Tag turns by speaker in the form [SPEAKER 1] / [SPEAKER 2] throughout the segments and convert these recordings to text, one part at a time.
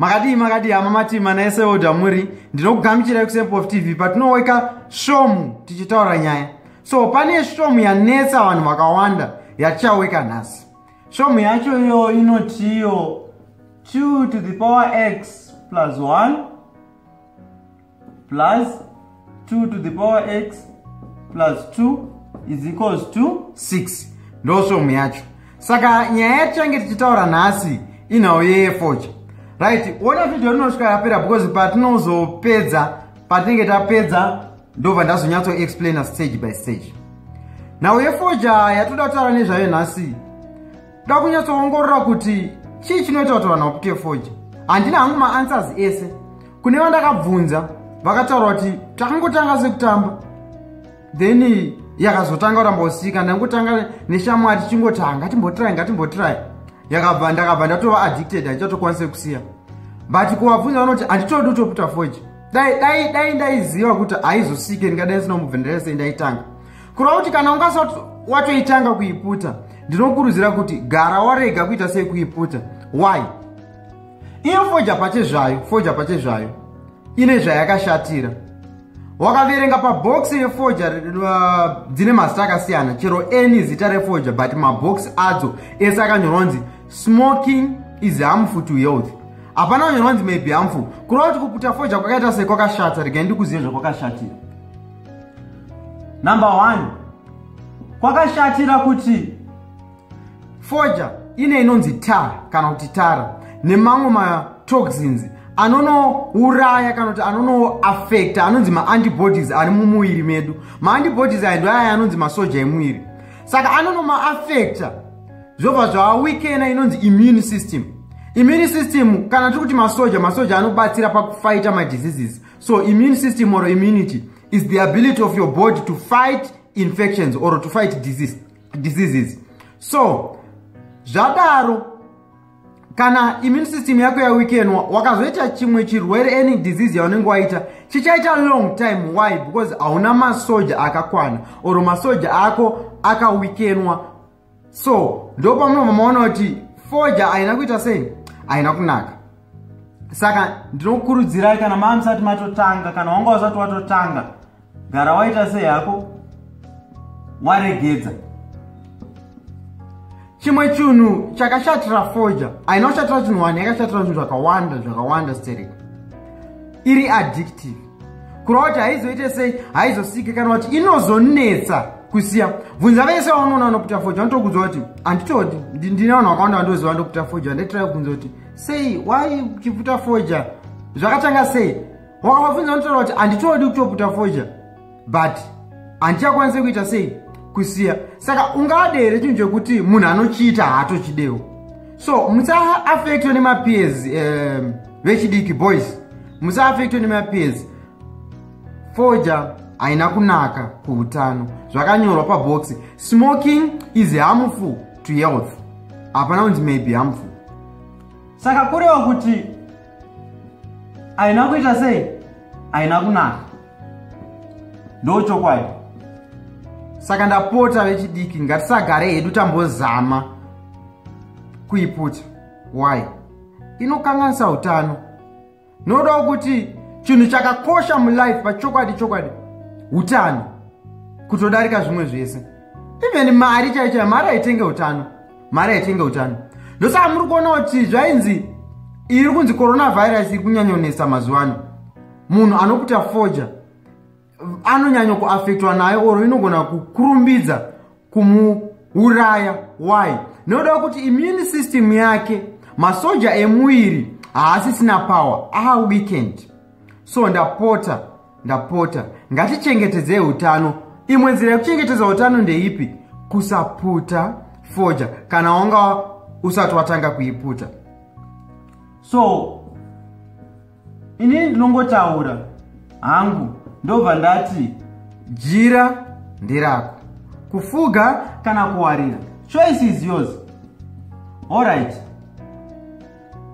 [SPEAKER 1] makadi hama matima naese oda muri ndinokugamuchirai kuSvomhu TV patinoweka Svomhu tichitaura nyaya. So pane Svomhu yanetsa vanhu vakawanda yachaweka nhasi. Svomhu yacho iyo inotiyo 2 to the power x plus 1 plus 2 to the power x plus 2 is equals to 6. Ndo Svomhu yacho. Saka nyaya yatichange tichitaura nhasi inhau yeforger. Right, ona video rinosvika yapera because patinozopedza patinenge tapedza ndobva ndazonyatso explain stage by stage. Now yeforger yatoda kutaura nezvayo nhasi. Toda kunyatsoongorora kuti chii chinoita kuti vanhu vapute forger. Handina hangu maanswers ese. Kune vandakabvunza vakataura kuti takangotanga sekutamba. Then yakazotanga kurambosika ndangotanga neshamwari tichingoti ngatimbotry. Ndakabva ndatova addicted hachatokwanise kusiya. But kuvabvunza vanoti handitodi kutoputa forger. Dai ndaiziva kuti haizosike ndingadai sina mubvendera sendaitanga. Kureva kuti kana ungasati watoitanga kuiputa, ndinokurudzira kuti gara warega kuita sei kuiputa. Why? Iyo forger pachezvayo ine zvayakashatira. Wakaverenga pabox yeforger dzine mazita akasiyana, chero any zita reforger, but mabox adzo ese akanyorwa kunzi smoking is harmful to health. Hapana kunyorwa kunzi maybe harmful. Kureva kuti kuputa forger kwakaita sei kwakashata, regai ndikuzive zvakwakashatira. Number 1, kwakashatira kuti forger ine inonzi tar kana kuti tara nemamwe matoxins anonouraya kana kuti anonoaffecta anonzi maantibodies ari mumuviri medu. Maantibodies aya ndoaya anonzi masoja emuviri. Saka anonomaaffecta zvobva zvawikena inonzi immune system. Immune system kana tiri kuti masoja anobatsira pakufighta madiseases. So immune system or immunity is the ability of your body to fight infections or to fight diseases. So zvadaro kana immune system yako yaweakenwa wakazoita chimwe chirwere any disease yaunenge waita chichaita long time. Why? Because hauna masoja akakwana or masoja ako akaweakenwa. So ndopa munomaona kuti forger haina kuita sei, haina kunaka. Saka ndinokurudzirai kana mamusati matotanga kana wanga usati watotanga, gara waita sei yako waregedza. Chimwe chinhu chakashatira forger, haina kushatira chinhu wani, yakashatira zvinhu zvakawanda stereo. Iri addictive. Kureva kuti haizoite sei, haizosike kana kuti inozonetsa kusiya. Bvunza vese vaunoona vanoputa forger, vanotokudza kuti handitodi, ndine vanhu vakawanda vandoziva ndoputa forger. Ndetrai kubvunza kuti sei, why uchiputa forger? Zvakatanga sei? Wakavabvunza vanotaura kuti handitodi kutoputa forger, but handichakwanise kuita sei kusiya. Saka ungade here chinhu chekuti munhu anochiita haatochidewo. So musaaffectwe nemapeers vechidiki boys, musaaffectwe nemapeers. Forger haina kunaka kuutano. Zvakanyorwa pabox, smoking is harmful to health. Hapana kunzi maybe harmful. Saka kureva kuti haina kuita sei, haina kunaka, ndochokwadi. Saka ndapota vechidiki ngatisagare hedu tambozama kuiputa. Why? Inokanganisa utano. Noda kuti chinhu chakakosha mulife pachokwadi utano kutodarika zvimwe zvese. Even mari chaicho, mari haitenge utano. Ndosaka muri kuona kuti zvainzi iri kunzi coronavirus iri kunyanyonesa mazuva ano. Munhu anoputa forger anonyanya kuaffectwa nayo oro inogona kukurumbidza kumuuraya. Why? Noda kuti immune system yake, masoja emuviri haasisina power, weekend. So ndapota ngatichengetedzei utano. Imwe nzira yekuchengetedza utano ndeipi? Kusaputa forger kana wanga usati watanga kuiputa. So ini ndinongotaura hangu ndobva ndati jira nderako, kufuga kana kuwarira, choice is yours. Alright,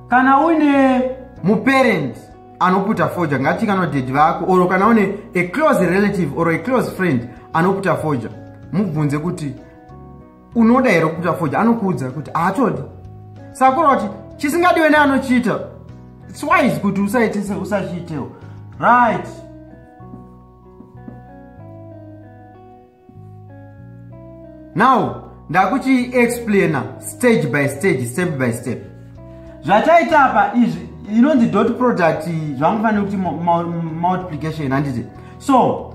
[SPEAKER 1] kana une muparent anoputa forger, ngati kana dad vako or kana une a close relative or a close friend anoputa forger, mubvunze kuti unoda here kuputa forger. Anokuudza kuti haatodi. Saka kureva kuti chisingadiwe neanochiita it's wise kuti usachiitewo. Right. Now ndakuchi explainer stage by stage, step by step. Zvataita apa izvi inonzi dot product zvangofanira kuti multiplication handiti. So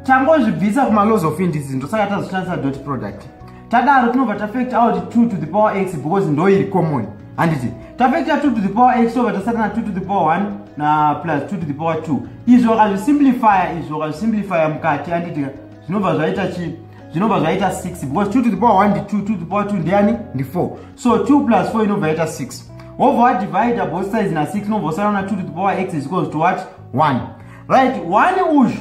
[SPEAKER 1] tangozvibvisa kuma laws of indices ndosaka tazoshandisa dot product. Tadaro tinobva tafactor out 2 to the power x because ndo iri common handiti. Tafactor 2 to the power x so vatasara na 2 to the power 1 na plus 2 to the power 2. Izvo vakazvisimplify mukati handiti zvinobva zvaita chi zvinobva zvaita 6 because 2 to the power 1 ndi 2 to the power 2 ndiani ndi 4. So 2 plus 4 inobva yaita 6. Wobva divide both sides na 6 inobva usara na 2 to the power x is equals to what? 1. Right, 1 uzhu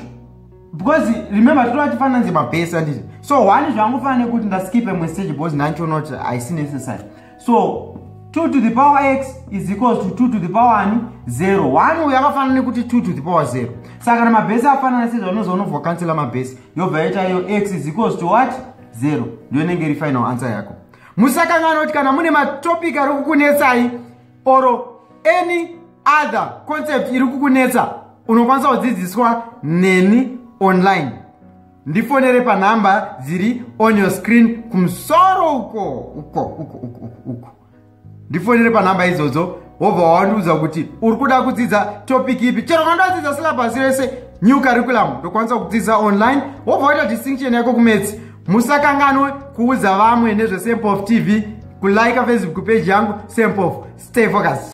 [SPEAKER 1] because remember totova tifananze mabase handiti. So 1 zvangofanira kuti ndaskipe mwe stage because nancho not haisi necessary. So 2 to the power x is equals to 2 to the power 0. 1 uyu yakafanana kuti 2 to the power 0. Saka na mabase afanana sezvaunozwa cancel mabase yobva yaita iyo x is equals to what? 0. Ndio inenge iri final answer yako. Musakangana kuti kana mune matopic ari kukunetsai or any other concept iri kukunetsa unokwanisa kudzidziswa neni online. Ndifonere pa number dziri on your screen kumsoro uko. Ndifonere pa number idzodzo wobva wawanduza kuti uri kuda kudzidza topic ipi. Chero kandodzidza syllabus rese new curriculum ndokwanisa kudzidza online wobva waita distinction yako kumaths. Musakanganwe kuudza vamwe nezve Svomhu TV, kulike Facebook page yangu Svomhu. Stay focused.